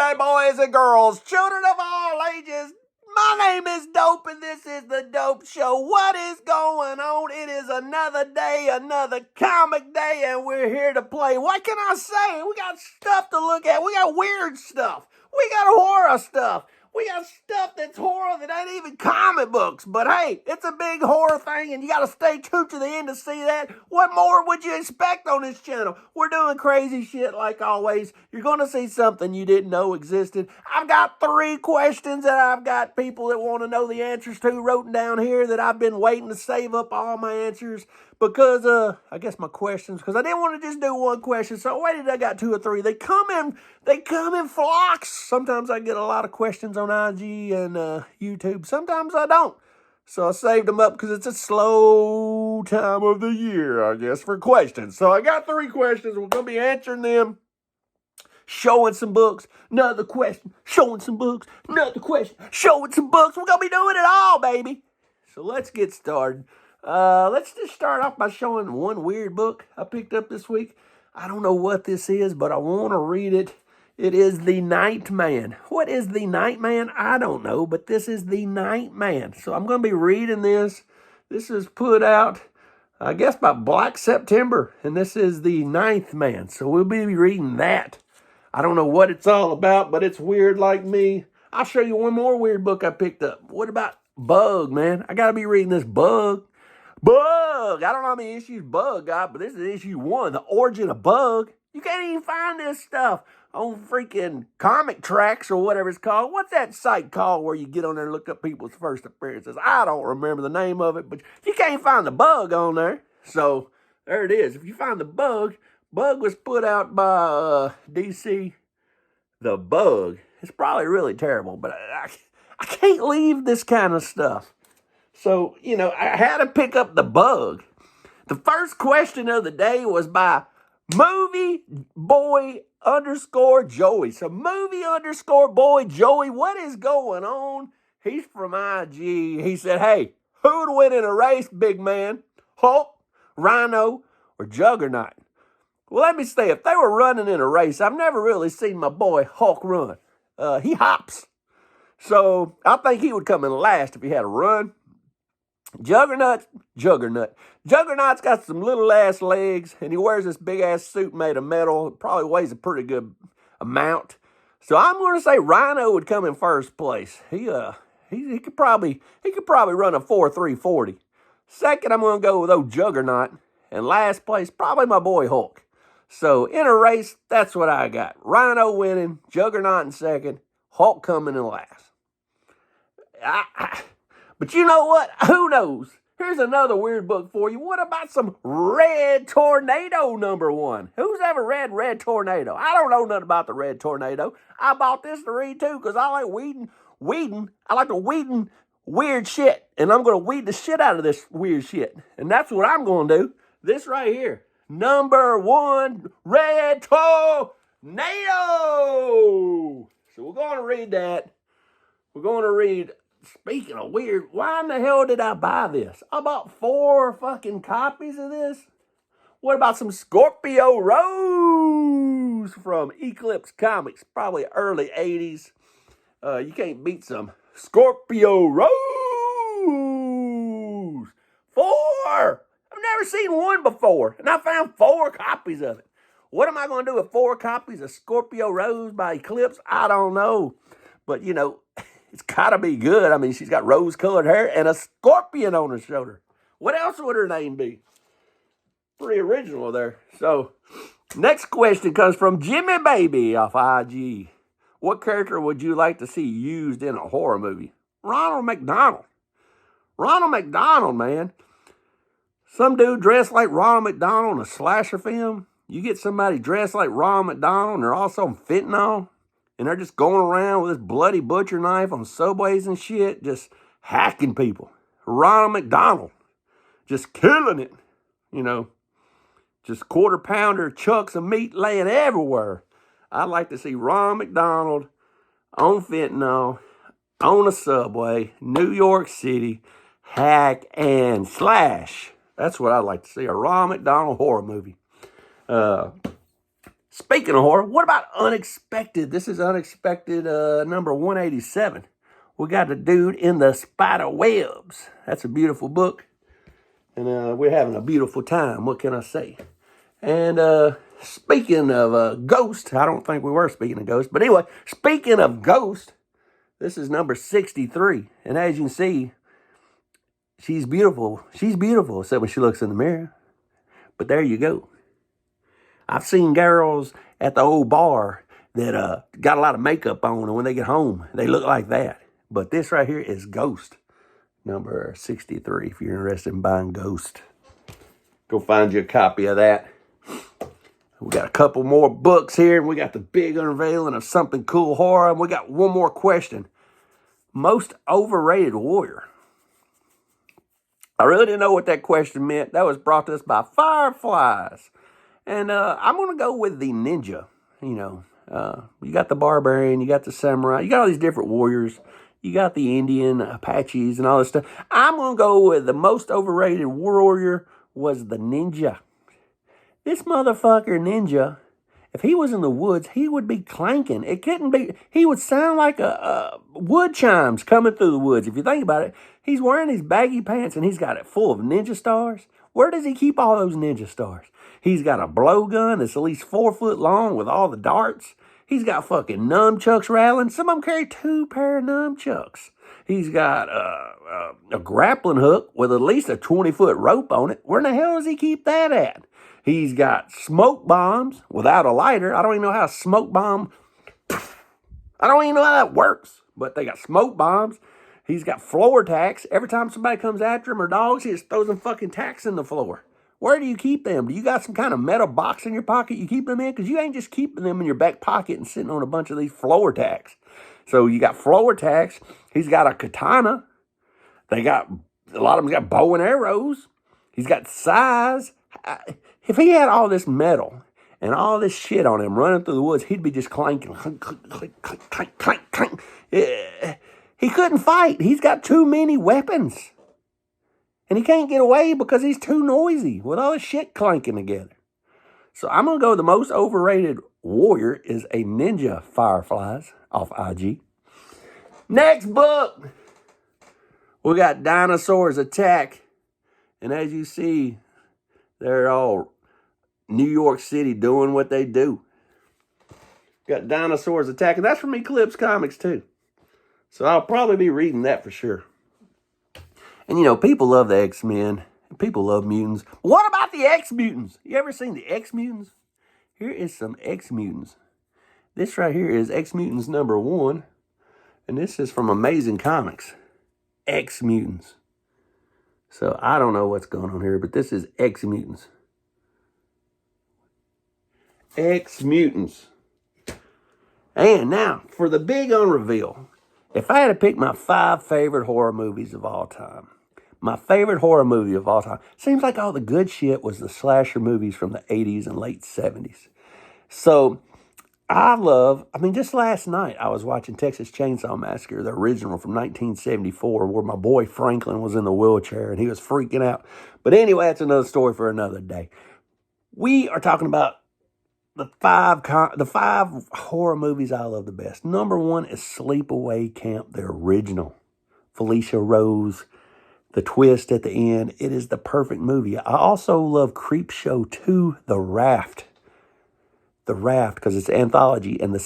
my boys and girls, children of all ages. My name is Dope, and this is the Dope Show. What is going on? It is another day, another comic day, and we're here to play. What can I say? We got stuff to look at. We got weird stuff. We got horror stuff. We got stuff that's horror that ain't even comic books. But hey, it's a big horror thing, and you got to stay tuned to the end to see that. What more would you expect on this channel? We're doing crazy shit like always. You're going to see something you didn't know existed. I've got 3 questions that I've got people that want to know the answers to written down here that I've been waiting to save up all my answers. Because, I guess my questions, because I didn't want to just do one question, so I waited, I got 2 or 3. They come in flocks. Sometimes I get a lot of questions on IG and YouTube. Sometimes I don't. So I saved them up because it's a slow time of the year, I guess, for questions. So I got 3 questions. We're going to be answering them. Showing some books, another question. Showing some books, another question. Showing some books. We're going to be doing it all, baby. So let's get started. Let's just start off by showing one weird book I picked up this week. I don't know what this is, but I want to read it. It is The Night Man. What is The Night Man? I don't know, but this is The Night Man. So I'm going to be reading this. This is put out, I guess, by Black September, and this is The Ninth Man. So we'll be reading that. I don't know what it's all about, but it's weird like me. I'll show you one more weird book I picked up. What about Bug, man? I got to be reading this Bug. Bug! I don't know how many issues Bug got, but this is issue 1, The Origin of Bug. You can't even find this stuff on freaking Comic Tracks or whatever it's called. What's that site called where you get on there and look up people's first appearances? I don't remember the name of it, but you can't find the Bug on there. So, there it is. If you find the Bug, Bug was put out by DC. The Bug. It's probably really terrible, but I can't leave this kind of stuff. So, you know, I had to pick up the Bug. The first question of the day was by Movie Boy _ Joey. So Movie _ Boy Joey, what is going on? He's from IG. He said, hey, who'd win in a race, big man? Hulk, Rhino, or Juggernaut? Well, let me say, if they were running in a race, I've never really seen my boy Hulk run. He hops. So I think he would come in last if he had a run. Juggernaut's got some little ass legs, and he wears this big ass suit made of metal. It probably weighs a pretty good amount. So I'm going to say Rhino would come in first place. He could probably run a 4.340. Second, I'm going to go with old Juggernaut, and last place probably my boy Hulk. So in a race, that's what I got. Rhino winning, Juggernaut in second, Hulk coming in last. But you know what? Who knows? Here's another weird book for you. What about some Red Tornado #1? Who's ever read Red Tornado? I don't know nothing about the Red Tornado. I bought this to read too because I like weeding. I like to weeding weird shit. And I'm going to weed the shit out of this weird shit. And that's what I'm going to do. This right here. #1, Red Tornado. So we're going to read that. We're going to read... Speaking of weird, why in the hell did I buy this? I bought 4 fucking copies of this. What about some Scorpio Rose from Eclipse Comics? Probably early 80s. You can't beat some Scorpio Rose. 4! I've never seen one before, and I found 4 copies of it. What am I going to do with 4 copies of Scorpio Rose by Eclipse? I don't know. But, you know... It's gotta be good. I mean, she's got rose-colored hair and a scorpion on her shoulder. What else would her name be? Pretty original there. So, next question comes from Jimmy Baby off IG. What character would you like to see used in a horror movie? Ronald McDonald. Ronald McDonald, man. Some dude dressed like Ronald McDonald in a slasher film. You get somebody dressed like Ronald McDonald and they're also on fentanyl. And they're just going around with this bloody butcher knife on subways and shit, just hacking people. Ronald McDonald, just killing it. You know, just quarter-pounder chunks of meat laying everywhere. I'd like to see Ronald McDonald on fentanyl, on a subway, New York City, hack and slash. That's what I'd like to see, a Ronald McDonald horror movie. Speaking of horror, what about Unexpected? This is Unexpected number 187. We got the dude in the spider webs. That's a beautiful book. And we're having a beautiful time. What can I say? And speaking of Ghost, I don't think we were speaking of Ghost. But anyway, speaking of Ghost, this is number 63. And as you can see, she's beautiful. She's beautiful, except when she looks in the mirror. But there you go. I've seen girls at the old bar that got a lot of makeup on, and when they get home, they look like that. But this right here is Ghost, number 63, if you're interested in buying Ghost. Go find you a copy of that. We got a couple more books here, and we got the big unveiling of Something Cool Horror, and we got one more question. Most overrated warrior. I really didn't know what that question meant. That was brought to us by Fireflies. And I'm going to go with the ninja. You got the barbarian, you got the samurai, you got all these different warriors. You got the Indian, Apaches, and all this stuff. I'm going to go with the most overrated warrior was the ninja. This motherfucker ninja, if he was in the woods, he would be clanking. It couldn't be, he would sound like a wood chimes coming through the woods. If you think about it, he's wearing these baggy pants and he's got it full of ninja stars. Where does he keep all those ninja stars? He's got a blowgun that's at least 4 foot long with all the darts. He's got fucking nunchucks rattling. Some of them carry 2 pair of nunchucks. He's got a grappling hook with at least a 20-foot rope on it. Where in the hell does he keep that at? He's got smoke bombs without a lighter. I don't even know how a smoke bomb, I don't even know how that works. But they got smoke bombs. He's got floor tacks. Every time somebody comes after him or dogs, he just throws them fucking tacks in the floor. Where do you keep them? Do you got some kind of metal box in your pocket you keep them in? Because you ain't just keeping them in your back pocket and sitting on a bunch of these floor tacks. So you got floor tacks. He's got a katana. A lot of them got bow and arrows. He's got size. If he had all this metal and all this shit on him running through the woods, he'd be just clanking. Clank, clank, clank, clank, clank, clank. He couldn't fight. He's got too many weapons. And he can't get away because he's too noisy with all this shit clanking together. So I'm going to go the most overrated warrior is a ninja. Fireflies off IG. Next book. We got Dinosaurs Attack. And as you see, they're all New York City doing what they do. Got Dinosaurs Attack. And that's from Eclipse Comics too. So I'll probably be reading that for sure. And people love the X-Men. People love mutants. What about the X-Mutants? You ever seen the X-Mutants? Here is some X-Mutants. This right here is X-Mutants number 1. And this is from Amazing Comics. X-Mutants. So I don't know what's going on here, but this is X-Mutants. X-Mutants. And now, for the big unreveal. If I had to pick my 5 favorite horror movies of all time, my favorite horror movie of all time, seems like all the good shit was the slasher movies from the 80s and late 70s. So, just last night I was watching Texas Chainsaw Massacre, the original from 1974, where my boy Franklin was in the wheelchair and he was freaking out. But anyway, that's another story for another day. We are talking about the 5 horror movies I love the best. Number 1 is Sleepaway Camp, the original. Felicia Rose, the twist at the end. It is the perfect movie. I also love Creepshow 2, The Raft. The Raft, because it's anthology. And the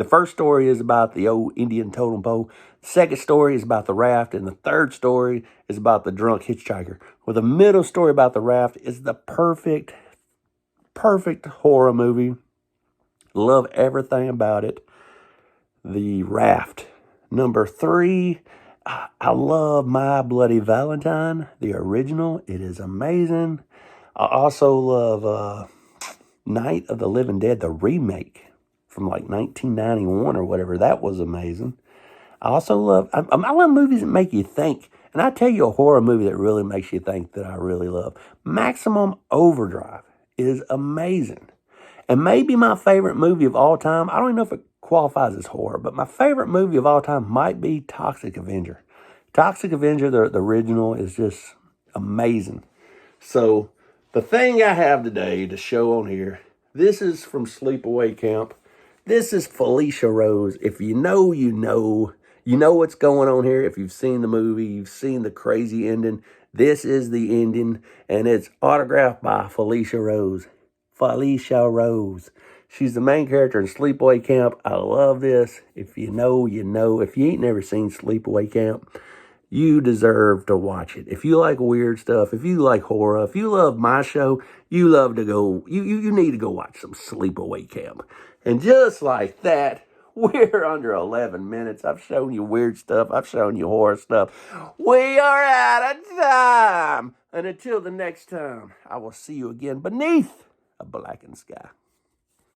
first story is about the old Indian totem pole. The second story is about the raft. And the third story is about the drunk hitchhiker. Well, the middle story about the raft is the perfect horror movie. Love everything about it. The Raft. Number 3, I love My Bloody Valentine, the original. It is amazing. I also love Night of the Living Dead, the remake from like 1991 or whatever. That was amazing. I also love, I love movies that make you think. And I tell you a horror movie that really makes you think that I really love. Maximum Overdrive is amazing. And maybe my favorite movie of all time, I don't even know if it qualifies as horror, but my favorite movie of all time might be Toxic Avenger. Toxic Avenger, the original, is just amazing. So the thing I have today to show on here, This is from Sleepaway Camp. This is Felicia Rose. If you know, you know. You know what's going on here. If you've seen the movie, you've seen the crazy ending. This is the ending, and it's autographed by Felicia Rose. Felicia Rose. She's the main character in Sleepaway Camp. I love this. If you know, you know. If you ain't never seen Sleepaway Camp, you deserve to watch it. If you like weird stuff, if you like horror, if you love my show, you love to go, you need to go watch some Sleepaway Camp. And just like that, we're under 11 minutes. I've shown you weird stuff. I've shown you horror stuff. We are out of time. And until the next time, I will see you again beneath a blackened sky.